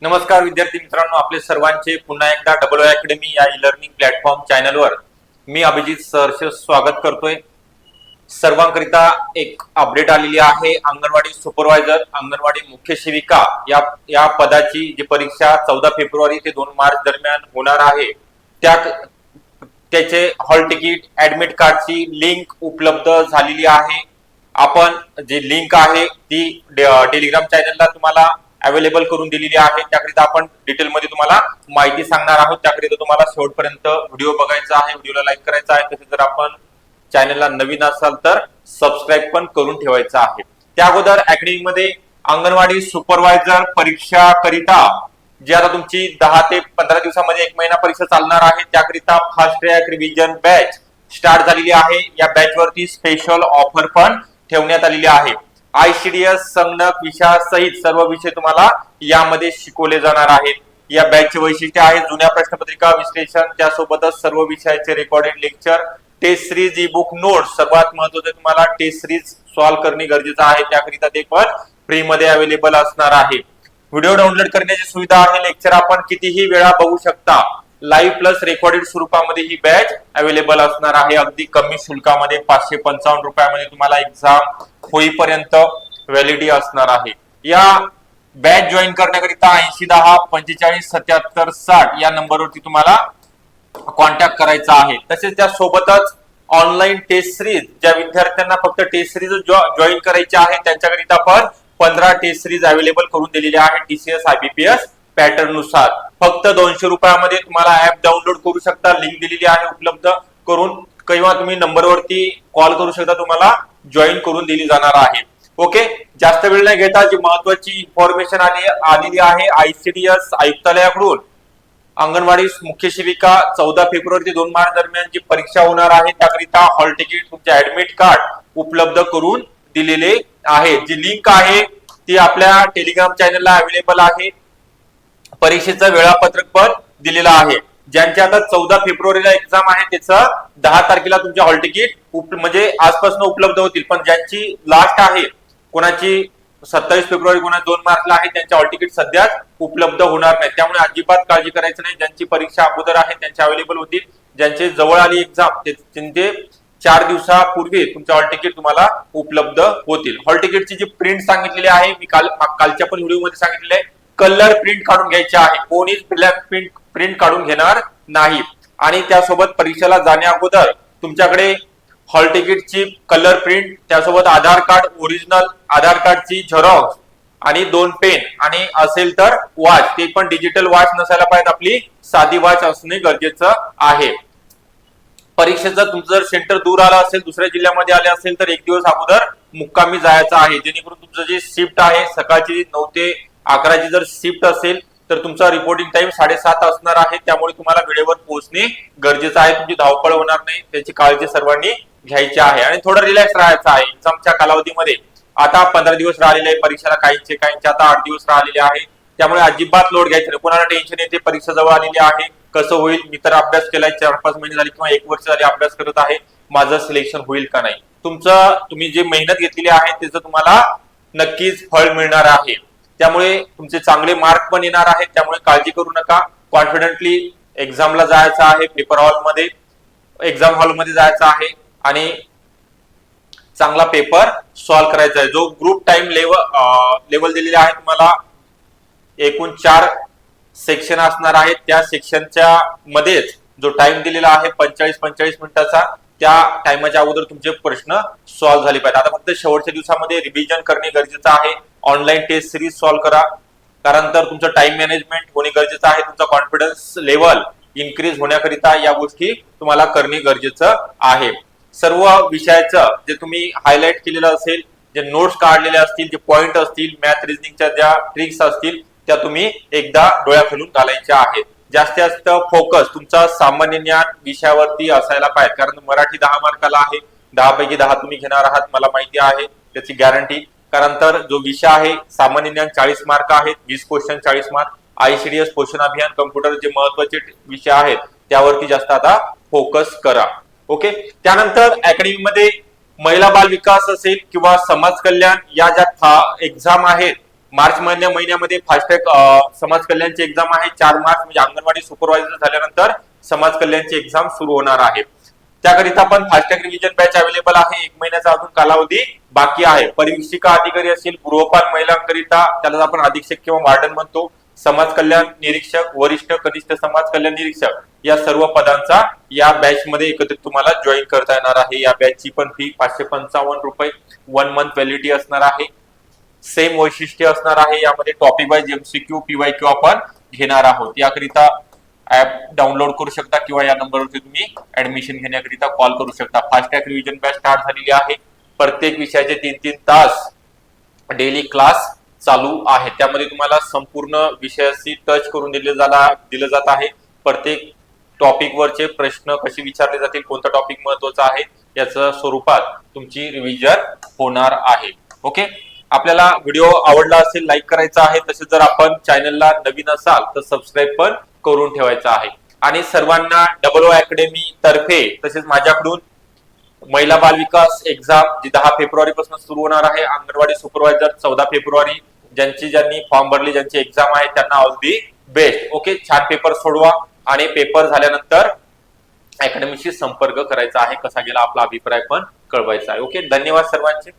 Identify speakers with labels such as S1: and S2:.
S1: नमस्कार विद्यार्थी मित्रांनो, आपले सर्वांचे पुन्हा एकदा डबल अकॅडमी या ई लर्निंग प्लॅटफॉर्म चॅनलवर मी अभिजित सहर्ष स्वागत करतोय। सर्वांकरिता एक अपडेट आलेली आहे। अंगणवाडी सुपरवायझर, अंगणवाडी मुख्य सेविका या पदाची जी परीक्षा 14 फेब्रुवारी ते 2 मार्च दरम्यान होणार आहे, त्याचे हॉल तिकीट ऍडमिट कार्डची लिंक उपलब्ध झालेली आहे। आपण जी लिंक आहे ती टेलिग्राम चॅनलला तुम्हाला अवेलेबल करून दिलेली आहे। त्याकरिता आपण डिटेल मध्ये तुम्हाला माहिती सांगणार आहोत। त्याकरिता तुम्हाला शेवटपर्यंत व्हिडिओ बघायचा आहे, व्हिडिओला लाईक करायचा आहे। तसेच जर आपण चॅनलला नवीन असाल तर सबस्क्राईब पण करून ठेवायचं आहे। त्या अगोदर अकॅडमी मध्ये अंगणवाडी सुपरवायझर परीक्षा करिता जी आता तुमची 10 ते 15 दिवसामध्ये 1 महिना परीक्षा चालणार आहे, त्याकरिता fast track revision batch start झालेली आहे। या बॅच वरती स्पेशल ऑफर पण ठेवण्यात आलेली आहे। ICDS संगणक विषयासहित सर्व विषय तुम्हाला यामध्ये शिकवले जाणार आहेत। या बॅचचे वैशिष्ट्य आहे जुन्या प्रश्नपत्रिका विश्लेषण, त्यासोबतच सर्व विषयाचे recorded lecture, test series, ebook notes. सर्वात महत्त्वाचे तुम्हाला टेस्ट सिरीज सॉल्व्ह करणे गरजेचं आहे, त्याकरिता ते पण फ्री मध्ये अवेलेबल असणार आहे। व्हिडिओ डाउनलोड करण्याची सुविधा आहे। लेक्चर आपण कितीही वेळा बघू शकता। लाईव्ह प्लस रेकॉर्डेड स्वरूपामध्ये ही बॅच अवेलेबल असणार आहे। अगदी कमी शुल्कामध्ये 555 रुपयामध्ये तुम्हाला एक्झाम होईपर्यंत व्हॅलिडिटी असणार आहे। या बॅच जॉईन करण्याकरिता 8010 45 77 60 या नंबरवरती तुम्हाला कॉन्टॅक्ट करायचा आहे। तसेच त्या सोबतच ऑनलाईन टेस्ट सिरीज, ज्या विद्यार्थ्यांना फक्त टेस्ट सिरीज जॉईन करायची आहे त्यांच्याकरिता पण 15 टेस्ट सिरीज अवेलेबल करून दिलेली आहे TCS IBPS पॅटर्न नुसार। फक्त 200 रुपयामध्ये तुम्हाला ऍप डाउनलोड करू शकता। लिंक दिलेली आहे उपलब्ध करून, किंवा तुम्ही नंबरवरती कॉल करू शकता, तुम्हाला जॉईन करून दिली जाणार आहे। ओके, जास्त वेळ न घेता जी महत्वाची इन्फॉर्मेशन आलेली आहे ICDS आयुक्तालयाकडून, अंगणवाडी मुख्य सेविका 14 फेब्रुवारी ते 2 मार्च दरम्यान जी परीक्षा होणार आहे त्याकरिता हॉल तिकीट, तुमचे ऍडमिट कार्ड उपलब्ध करून दिलेले आहे। जी लिंक आहे ती आपल्या टेलिग्राम चॅनलला अवेलेबल आहे। परीक्षेचं वेळापत्रक पण दिलेलं आहे। ज्यांची आता 14 फेब्रुवारीला एक्झाम आहे त्याचं 10 तारखेला तुमचे हॉल तिकीट म्हणजे आजपासून उपलब्ध होतील। पण ज्यांची लास्ट आहे, कोणाची 27 फेब्रुवारी, कोणा 2 मार्चला आहे, त्यांचे हॉल तिकीट सध्या उपलब्ध होणार नाही। त्यामुळे अजिबात काळजी करायचं नाही। ज्यांची परीक्षा अगोदर आहे त्यांचे अवेलेबल होतील। ज्यांचे जवळ आली एक्झाम त्यांचे 4 दिवसापूर्वी तुमचे हॉल तिकीट तुम्हाला उपलब्ध होतील। हॉल तिकीटची जी प्रिंट सांगितलेली आहे, मी कालच्या पण व्हिडिओमध्ये सांगितलेलं आहे, कलर प्रिंट काढून घ्यायची आहे। कोणीच ब्लॅक प्रिंट काढून घेणार नाही। आणि त्यासोबत परीक्षेला जाण्या अगोदर तुमच्याकडे हॉल तिकीटची कलर प्रिंट, त्यासोबत आधार कार्ड ओरिजिनल, आधार कार्डची झेरॉक्स आणि 2 पेन, आणि असेल तर वॉच, ते पण डिजिटल वॉच नसायला पाहिजे, आपली साधी वॉच असणे गरजेचं आहे। परीक्षेचं तुमचं जर सेंटर दूर आलं असेल, दुसऱ्या जिल्ह्यामध्ये आले असेल, तर 1 दिवस अगोदर मुक्कामी जायचं आहे, जेणेकरून तुमचं जे शिफ्ट आहे सकाळची 9 ते 11 जर शिफ्ट असेल तर तुमचा रिपोर्टिंग टाइम 7:30 असणार आहे। त्यामुळे तुम्हाला वेळेवर पोहोचणे गरजेचं आहे। तुमची धावपळ होणार नाही, त्याची काळजी सर्वांनी घ्यायची आहे। आणि थोडं रिलॅक्स राहायचं आहे एक्झामच्या कालावधीमध्ये। आता 15 दिवस राहिलेले आहे परीक्षेला, काहींचे आता 8 दिवस राहिलेले आहे। त्यामुळे अजिबात लोड घ्यायचं नाही। कोणाला टेन्शन येते परीक्षा जवळ आलेली आहे, कसं होईल, मी तर अभ्यास केलाय, 4-5 महिने झाले किंवा 1 वर्ष झाले अभ्यास करत आहे, माझं सिलेक्शन होईल का नाही। तुम्ही जे मेहनत घेतलेली आहे त्याचं तुम्हाला नक्कीच फळ मिळणार आहे। त्यामुळे तुमचे चांगले मार्क पण येणार आहेत। त्यामुळे काळजी करू नका, कॉन्फिडेंटली एक्झामला जायचं आहे, पेपर हॉलमध्ये, एक्झाम हॉलमध्ये जायचं आहे आणि चांगला पेपर सॉल्व्ह करायचा आहे। जो ग्रुप टाइम लेवल दिलेला आहे तुम्हाला, एकूण 4 सेक्शन असणार आहेत। त्या सेक्शनच्या मध्येच जो टाइम दिलेला आहे 45 मिनिटाचा, त्या टाइमच्या अगोदर तुमचे प्रश्न सॉल्व्ह झाले पाहिजे। आता फक्त शेवटच्या दिवसामध्ये रिव्हिजन करणे गरजेचं आहे। ऑनलाईन टेस्ट सिरीज सॉल्व्ह करा, कारण तर तुमचं टाइम मॅनेजमेंट होणे गरजेचं आहे। तुमचा कॉन्फिडन्स लेवल इन्क्रीज होण्याकरिता या गोष्टी तुम्हाला करणे गरजेचं आहे। सर्व विषयाचं जे तुम्ही हायलाइट केलेलं असेल, जे नोट्स काढलेले असतील, जे पॉइंट असतील, मॅथ रिझनिंगच्या ज्या ट्रिक्स असतील, त्या तुम्ही एकदा डोळ्याखालून घालायच्या आहेत। जास्तीत जास्त फोकस तुमचा सामान्य ज्ञान विषयावरती असायला पाहिजे, कारण मराठी 10 मार्काला आहे, 10 पैकी 10 तुम्ही घेणार आहात, मला माहिती आहे त्याची गॅरंटी। कारण तर जो विषय आहे सामान्य ज्ञान 40 मार्क आहेत, 20 क्वेश्चन 40 मार्क, ICDS पोषण अभियान, कम्प्युटर, जे महत्वाचे विषय आहेत त्यावरती जास्त आता फोकस करा। ओके, त्यानंतर अकॅडमीमध्ये महिला बाल विकास असेल किंवा समाज कल्याण या ज्या एक्झाम आहेत मार्च महिन्यामध्ये फास्टॅग समाज कल्याणची एक्झाम आहे 4 मार्च, म्हणजे अंगणवाडी सुपरवायझर झाल्यानंतर समाज कल्याणची एक्झाम सुरू होणार आहे. त्याकरिता पण फास्टॅग रिव्हिजन बॅच अवेलेबल आहे. 1 महिन्याचा अजून कालावधी बाकी आहे. परिवीक्षिका अधिकारी असेल, गृहपाल महिलांकरिता त्याला आपण अधीक्षक किंवा वार्डन म्हणतो, समाज कल्याण निरीक्षक, वरिष्ठ कनिष्ठ समाज कल्याण निरीक्षक या सर्व पदांचा या बॅच मध्ये एकत्रित तुम्हाला जॉईन करता येणार आहे. या बॅचची पण फी 555 रुपये 1 मंथ व्हॅलिडिटी असणार आहे. सेम वैशिष्ट्य असणार आहे. यामध्ये टॉपिक वाईज MCQ PYQ आपण घेणार आहोत. याकरिता ऍप डाउनलोड करू शकता किंवा या नंबरवरती तुम्ही ऍडमिशन घेण्याकरिता कॉल करू शकता. फास्टॅग रिव्हिजन बॅच स्टार्ट झालेली आहे. प्रत्येक विषयाचे 3-3 तास डेली क्लास चालू आहे. त्यामध्ये तुम्हाला संपूर्ण विषयाशी टच करून दिलं जात आहे. प्रत्येक टॉपिक वरचे प्रश्न कसे विचारले जातील, कोणता टॉपिक महत्वाचा आहे याच्या स्वरूपात तुमची रिव्हिजन होणार आहे. ओके, आपल्याला व्हिडिओ आवडला असेल लाईक करायचा आहे. तसेच जर आपण चॅनलला नवीन असाल तर सबस्क्राईब पण करून ठेवायचा आहे. आणि सर्वांना डबल अकॅडमी तर्फे तसेच माझ्याकडून महिला बाल विकास एक्झाम जी 10 फेब्रुवारी पासून सुरू होणार आहे. Anganwadi supervisor 14 February. ज्यांनी फॉर्म भरले, ज्यांची एक्झाम आहे त्यांना ऑल दी बेस्ट. ओके, छान पेपर सोडवा आणि पेपर झाल्यानंतर अकॅडमीशी संपर्क करायचा आहे. कसा गेला आपला अभिप्राय पण कळवायचा आहे. ओके, धन्यवाद सर्वांचे.